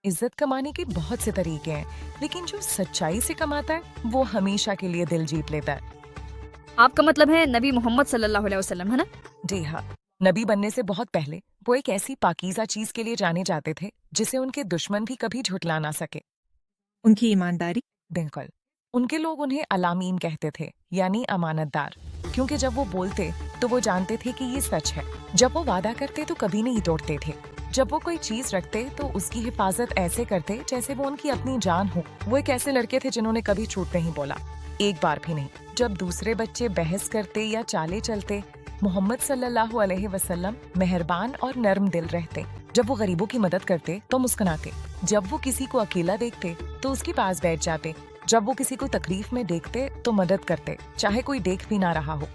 عزت کمانے کے بہت سے طریقے ہیں، لیکن جو سچائی سے کماتا ہے وہ ہمیشہ کے لیے دل جیت لیتا ہے۔ آپ کا مطلب ہے نبی محمد صلی اللہ علیہ وسلم، ہے نا؟ جی ہاں، نبی بننے سے بہت پہلے وہ ایک ایسی پاکیزہ چیز کے لیے جانے جاتے تھے جسے ان کے دشمن بھی کبھی جھٹلا نہ سکے۔ ان کی ایمانداری؟ بالکل، ان کے لوگ انہیں علامین کہتے تھے، یعنی امانت دار، کیونکہ جب وہ بولتے تو وہ جانتے تھے کہ یہ سچ ہے۔ جب وہ وعدہ کرتے تو کبھی نہیں توڑتے تھے۔ جب وہ کوئی چیز رکھتے تو اس کی حفاظت ایسے کرتے جیسے وہ ان کی اپنی جان ہو۔ وہ ایک ایسے لڑکے تھے جنہوں نے کبھی جھوٹ نہیں بولا، ایک بار بھی نہیں۔ جب دوسرے بچے بحث کرتے یا چالے چلتے، محمد صلی اللہ علیہ وسلم مہربان اور نرم دل رہتے۔ جب وہ غریبوں کی مدد کرتے تو مسکراتے، جب وہ کسی کو اکیلا دیکھتے تو اس کے پاس بیٹھ جاتے، جب وہ کسی کو تکلیف میں دیکھتے تو مدد کرتے، چاہے کوئی دیکھ بھی نہ رہا ہو۔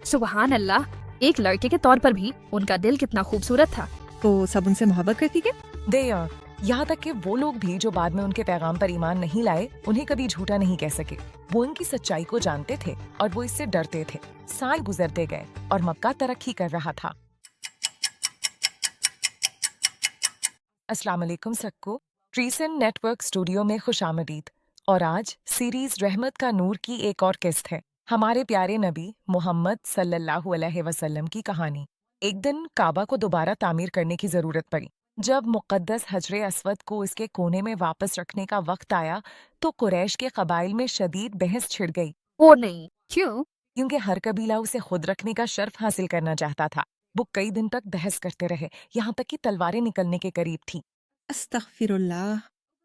سبحان اللہ، ایک لڑکے کے طور پر بھی ان کا دل کتنا خوبصورت تھا۔ تو سب ان سے محبت کرتی کیا؟ یہاں تک کہ وہ لوگ بھی جو بعد میں ان کے پیغام پر ایمان نہیں لائے، انہیں کبھی جھوٹا نہیں کہہ سکے۔ وہ ان کی سچائی کو جانتے تھے اور وہ اس سے ڈرتے تھے۔ سال گزرتے گئے اور مکہ ترقی کر رہا تھا۔ السلام علیکم سب کو، ٹریسن نیٹ ورک اسٹوڈیو میں خوش آمدید۔ اور آج سیریز رحمت کا نور کی ایک اور قسط ہے، ہمارے پیارے نبی محمد صلی اللہ علیہ وسلم کی کہانی۔ ایک دن کعبہ کو دوبارہ تعمیر کرنے کی ضرورت پڑی۔ جب مقدس حجر اسود کو اس کے کونے میں واپس رکھنے کا وقت آیا تو قریش کے قبائل میں شدید بحث چھڑ گئی، او نہیں، کیوں؟ کیونکہ ہر قبیلہ اسے خود رکھنے کا شرف حاصل کرنا چاہتا تھا۔ وہ کئی دن تک بحث کرتے رہے، یہاں تک کہ تلواریں نکلنے کے قریب تھیں۔ استغفر اللہ،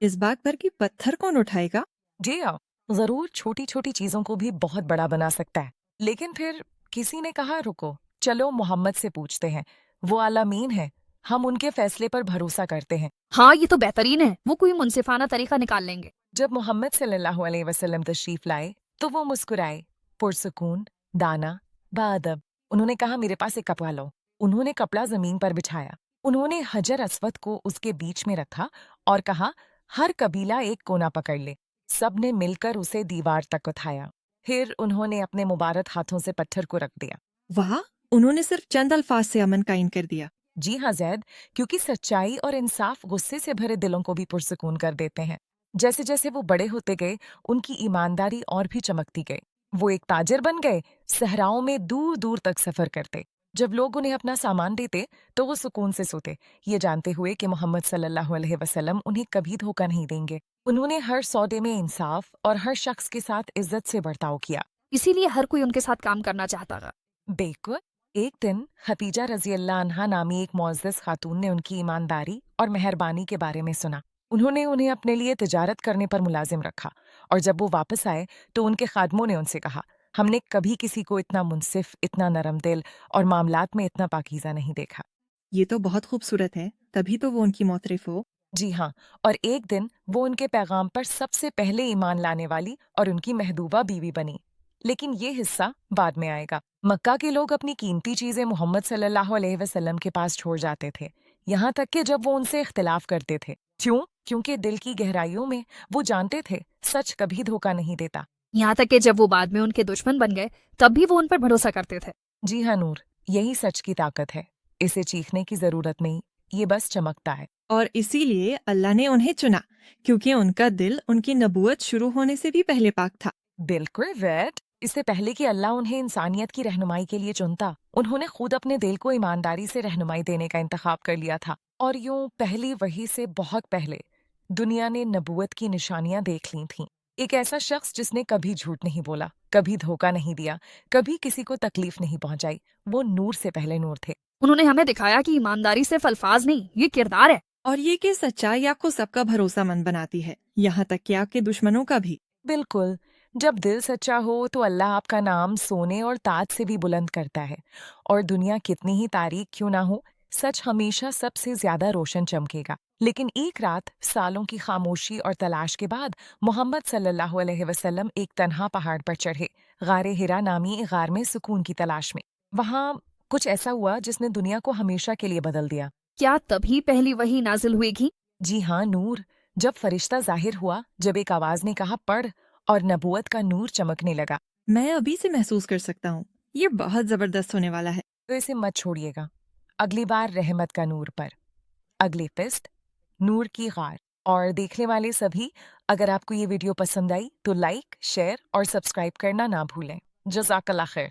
اس بات پر کہ پتھر کون اٹھائے گا؟ جی ہاں، ضرور چھوٹی چھوٹی چیزوں کو بھی بہت بڑا بنا سکتا ہے۔ لیکن پھر کسی نے کہا رکو، چلو محمد سے پوچھتے ہیں، وہ علامین ہیں، ہم ان کے فیصلے پر بھروسہ کرتے ہیں۔ ہاں، یہ تو بہترین ہے، وہ کوئی منصفانہ طریقہ نکال لیں گے۔ جب محمد صلی اللہ علیہ وسلم تشریف لائے تو وہ مسکرائے، پرسکون، دانا، باادب۔ انہوں نے کہا میرے پاس ایک کپڑا لو۔ انہوں نے کپڑا زمین پر بچھایا، انہوں نے حجر اسود کو اس کے بیچ میں رکھا اور کہا ہر قبیلہ ایک کونا پکڑ لے۔ سب نے مل کر اسے دیوار تک اٹھایا، پھر انہوں نے اپنے مبارک ہاتھوں سے پتھر کو رکھ دیا۔ واہ، انہوں نے صرف چند الفاظ سے امن قائم کر دیا۔ جی ہاں زید، کیونکہ سچائی اور انصاف غصے سے بھرے دلوں کو بھی پرسکون کر دیتے ہیں۔ جیسے جیسے وہ بڑے ہوتے گئے، ان کی ایمانداری اور بھی چمکتی گئی۔ وہ ایک تاجر بن گئے، صحراؤں میں دور دور تک سفر کرتے۔ جب لوگ انہیں اپنا سامان دیتے تو وہ سکون سے سوتے، یہ جانتے ہوئے کہ محمد صلی اللہ علیہ وسلم انہیں کبھی دھوکہ نہیں دیں گے۔ انہوں نے ہر سودے میں انصاف اور ہر شخص کے ساتھ عزت سے برتاؤ کیا۔ اسی لیے ہر کوئی ان کے ساتھ کام کرنا چاہتا تھا۔ بالکل۔ ایک دن خدیجہ رضی اللہ عنہا نامی ایک معزز خاتون نے ان کی ایمانداری اور مہربانی کے بارے میں سنا۔ انہوں نے انہیں اپنے لیے تجارت کرنے پر ملازم رکھا، اور جب وہ واپس آئے تو ان کے خادموں نے ان سے کہا ہم نے کبھی کسی کو اتنا منصف، اتنا نرم دل اور معاملات میں اتنا پاکیزہ نہیں دیکھا۔ یہ تو بہت خوبصورت ہے، تبھی تو وہ ان کی موترف ہو۔ جی ہاں، اور ایک دن وہ ان کے پیغام پر سب سے پہلے ایمان لانے والی اور ان کی محبوبہ بیوی بنی۔ لیکن یہ حصہ بعد میں آئے گا۔ مکہ کے لوگ اپنی قیمتی چیزیں محمد صلی اللہ علیہ وسلم کے پاس چھوڑ جاتے تھے، یہاں تک کہ جب وہ ان سے اختلاف کرتے تھے۔ کیونکہ دل کی گہرائیوں میں وہ جانتے تھے سچ کبھی دھوکہ نہیں دیتا۔ یہاں تک کہ جب وہ بعد میں ان کے دشمن بن گئے تب بھی وہ ان پر بھروسہ کرتے تھے۔ جی ہاں نور، یہی سچ کی طاقت ہے، اسے چیخنے کی ضرورت نہیں، یہ بس چمکتا ہے۔ اور اسی لیے اللہ نے انہیں چنا، کیونکہ ان کا دل ان کی نبوت شروع ہونے سے بھی پہلے پاک تھا۔ بالکل ویٹ، اس سے پہلے کہ اللہ انہیں انسانیت کی رہنمائی کے لیے چنتا، انہوں نے خود اپنے دل کو ایمانداری سے رہنمائی دینے کا انتخاب کر لیا تھا۔ اور یوں پہلی وحی سے بہت پہلے دنیا نے نبوت کی نشانیاں دیکھ لی تھیں۔ ایک ایسا شخص جس نے کبھی جھوٹ نہیں بولا، کبھی دھوکہ نہیں دیا، کبھی کسی کو تکلیف نہیں پہنچائی، وہ نور سے پہلے نور تھے۔ انہوں نے ہمیں دکھایا کہ ایمانداری صرف الفاظ نہیں، یہ کردار ہے۔ اور یہ کہ سچائی آپ کو سب کا بھروسہ مند بناتی ہے، یہاں تک کہ آپ کے دشمنوں کا بھی۔ بالکل، جب دل سچا ہو تو اللہ آپ کا نام سونے اور تاج سے بھی بلند کرتا ہے، اور دنیا کتنی ہی تاریک کیوں نہ ہو، سچ ہمیشہ سب سے زیادہ روشن چمکے گا۔ لیکن ایک رات سالوں کی خاموشی اور تلاش کے بعد محمد صلی اللہ علیہ وسلم ایک تنہا پہاڑ پر چڑھے، غار ہرا نامی ایک غار میں سکون کی تلاش میں۔ وہاں کچھ ایسا ہوا جس نے دنیا کو ہمیشہ کے لیے بدل دیا۔ کیا تبھی پہلی وحی نازل ہوئے گی؟ جی ہاں نور، جب فرشتہ ظاہر ہوا، جب ایک آواز نے کہا پڑھ، اور نبوت کا نور چمکنے لگا۔ میں ابھی سے محسوس کر سکتا ہوں، یہ بہت زبردست ہونے والا ہے۔ تو اسے مت چھوڑیے گا۔ اگلی بار رحمت کا نور پر، اگلی قسط نور کی غار۔ اور دیکھنے والے سبھی، اگر آپ کو یہ ویڈیو پسند آئی تو لائک، شیئر اور سبسکرائب کرنا نہ بھولیں۔ جزاک اللہ خیر۔